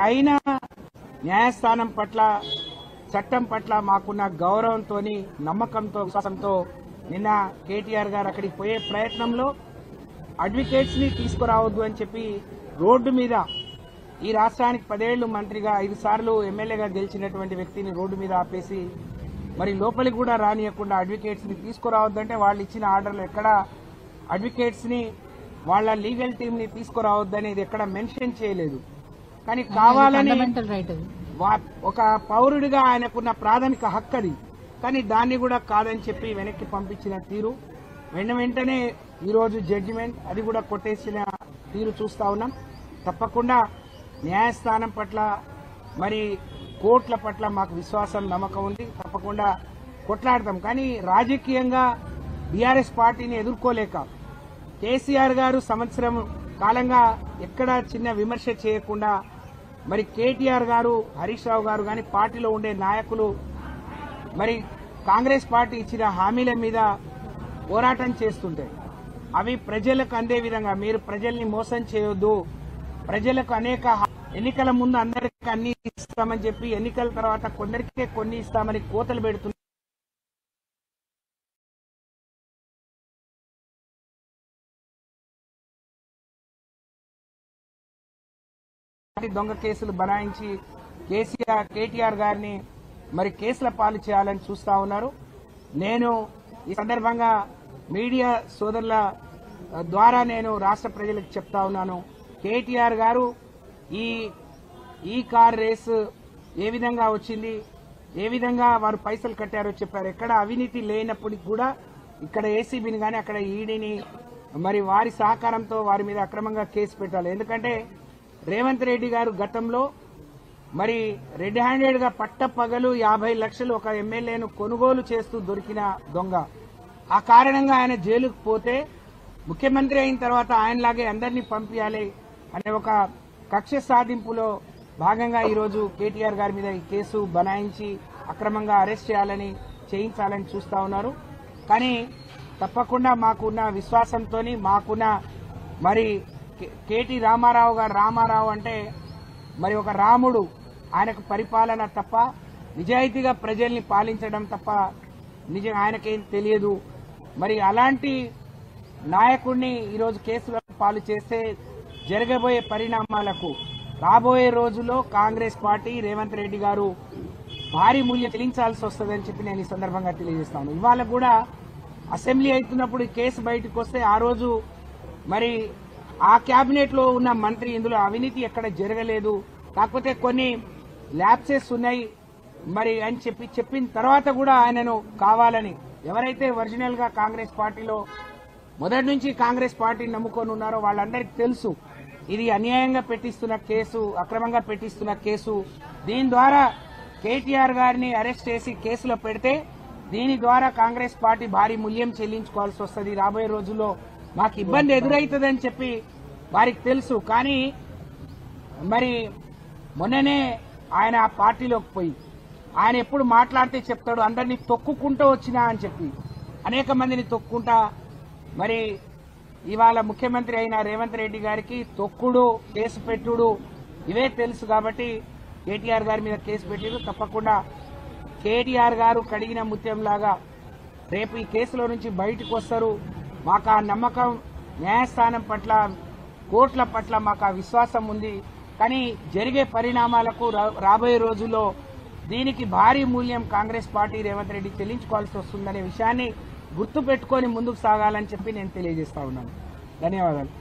అయినా న్యాయస్థానం పట్ల చట్టం పట్ల మాకున్న గౌరవంతో నమ్మకంతో విశ్వాసంతో నిన్న కేటీఆర్ గారు అక్కడికి పోయే ప్రయత్నంలో అడ్వకేట్స్ ని తీసుకురావద్దు అని చెప్పి రోడ్డు మీద ఈ రాష్ట్రానికి 10 ఏళ్లు మంత్రిగా 5 సార్లు ఎమ్మెల్యేగా గెలిచినటువంటి వ్యక్తిని రోడ్డు మీద ఆపేసి మరి లోపలికి కూడా రానియకుండా అడ్వకేట్స్ ని తీసుకురావద్దంటే వాళ్ళు ఇచ్చిన ఆర్డర్లు ఎక్కడ అడ్వకేట్స్ ని వాళ్ళ లీగల్ టీమ్ ని తీసుకురావద్దనేది ఎక్కడ మెన్షన్ చేయలేదు. కానీ కావాలని ఒక పౌరుడిగా ఆయనకున్న ప్రాథమిక హక్కు అది. కానీ దాన్ని కూడా కాదని చెప్పి వెనక్కి పంపించిన తీరు వెంటనే ఈరోజు జడ్జిమెంట్ అది కూడా కొట్టేసిన తీరు చూస్తా ఉన్నాం. తప్పకుండా న్యాయస్థానం పట్ల మరి కోర్టుల పట్ల మాకు విశ్వాసం నమ్మకం ఉంది. తప్పకుండా కొట్లాడతాం. కానీ రాజకీయంగా బీఆర్ఎస్ పార్టీని ఎదుర్కోలేక కేసీఆర్ గారు సంవత్సరం కాలంగా ఎక్కడ చిన్న విమర్శ చేయకుండా మరి కేటీఆర్ గారు హరీష్ రావు గారు గాని పార్టీలో ఉండే నాయకులు మరి కాంగ్రెస్ పార్టీ ఇచ్చిన హామీల మీద పోరాటం చేస్తుంటే అవి ప్రజలకు అందే విధంగా మీరు ప్రజల్ని మోసం చేయొద్దు, ప్రజలకు అనేక ఎన్నికల ముందు అందరికీ అన్ని ఇస్తామని చెప్పి ఎన్నికల తర్వాత కొందరికే కొన్ని ఇస్తామని కోతలు పెడుతున్నారు. దొంగ కేసులు బనాయించి కేటీఆర్ గారిని మరి కేసుల పాలు చేయాలని చూస్తా ఉన్నారు. నేను ఈ సందర్భంగా మీడియా సోదరుల ద్వారా నేను రాష్ట్ర ప్రజలకు చెప్తా ఉన్నాను, కేటీఆర్ గారు ఈ కార్ రేసు ఏ విధంగా వచ్చింది, ఏ విధంగా వారు పైసలు కట్టారో చెప్పారు. ఎక్కడ అవినీతి లేనప్పటికీ కూడా ఇక్కడ ఏసీబీని గాని అక్కడ ఈడీని మరి వారి సహకారంతో వారి మీద అక్రమంగా కేసు పెట్టాలి. ఎందుకంటే రేవంత్ రెడ్డి గారు గతంలో మరి రెడ్ హ్యాండెడ్ గా పట్టపగలు 50 లక్షలు ఒక ఎమ్మెల్యేను కొనుగోలు చేస్తూ దొరికిన దొంగ. ఆ కారణంగా ఆయన జైలుకు పోతే ముఖ్యమంత్రి అయిన తర్వాత ఆయనలాగే అందరినీ పంపించాలి అనే ఒక కక్ష సాధింపులో భాగంగా ఈరోజు కేటీఆర్ గారి మీద ఈ కేసు బనాయించి అక్రమంగా అరెస్ట్ చేయించాలని చూస్తా ఉన్నారు. కానీ తప్పకుండా మాకున్న విశ్వాసంతో మాకున్న మరి కేటీ రామారావు గారు, రామారావు అంటే మరి ఒక రాముడు, ఆయనకు పరిపాలన తప్ప నిజాయితీగా ప్రజల్ని పాలించడం తప్ప ఆయనకేం తెలియదు. మరి అలాంటి నాయకుడిని ఈరోజు కేసుల పాలు చేస్తే జరగబోయే పరిణామాలకు రాబోయే రోజుల్లో కాంగ్రెస్ పార్టీ రేవంత్ రెడ్డి గారు భారీ మూల్యం చెల్లించాల్సి వస్తుందని చెప్పి నేను ఈ సందర్భంగా తెలియజేస్తాను. ఇవాళ కూడా అసెంబ్లీ అవుతున్నప్పుడు కేసు బయటకు వస్తే ఆ రోజు మరి ఆ కేబినెట్ లో ఉన్న మంత్రి ఇందులో అవినీతి ఎక్కడ జరగలేదు, కాకపోతే కొన్ని ల్యాప్సెస్ ఉన్నాయి మరి అని చెప్పిన తర్వాత కూడా ఆయనను కావాలని ఎవరైతే ఒరిజినల్ గా కాంగ్రెస్ పార్టీలో మొదటి నుంచి కాంగ్రెస్ పార్టీని నమ్ముకొని ఉన్నారో వాళ్ళందరికీ తెలుసు ఇది అన్యాయంగా పెట్టిస్తున్న కేసు, అక్రమంగా పెట్టిస్తున్న కేసు. దీని ద్వారా కేటీఆర్ గారిని అరెస్ట్ చేసి కేసులో పెడితే దీని ద్వారా కాంగ్రెస్ పార్టీ భారీ మూల్యం చెల్లించుకోవాల్సి వస్తుంది. రాబోయే రోజుల్లో మాకు ఇబ్బంది ఎదురవుతుందని చెప్పి వారికి తెలుసు. కానీ మరి మొన్ననే ఆయన ఆ పార్టీలోకి పోయి ఆయన ఎప్పుడు మాట్లాడితే చెప్తాడు అందరినీ తొక్కుకుంటూ వచ్చినా అని చెప్పి అనేక మందిని తొక్కుంటా మరి ఇవాళ ముఖ్యమంత్రి అయిన రేవంత్ రెడ్డి గారికి తొక్కుడు, కేసు పెట్టుడు ఇవే తెలుసు. కాబట్టి కేటీఆర్ గారి మీద కేసు పెట్టారు. తప్పకుండా కేటీఆర్ గారు కడిగిన ముత్యంలాగా రేపు ఈ కేసులో నుంచి బయటకు వస్తారు. మాకు ఆ నమ్మకం, న్యాయస్థానం పట్ల కోర్టుల పట్ల మాకు ఆ విశ్వాసం ఉంది. కానీ జరిగే పరిణామాలకు రాబోయే రోజుల్లో దీనికి భారీ మూల్యం కాంగ్రెస్ పార్టీ రేవంత్ రెడ్డి చెల్లించుకోవాల్సి వస్తుందనే విషయాన్ని గుర్తు పెట్టుకుని ముందుకు సాగాలని చెప్పి నేను తెలియజేస్తా ఉన్నాను. ధన్యవాదాలు.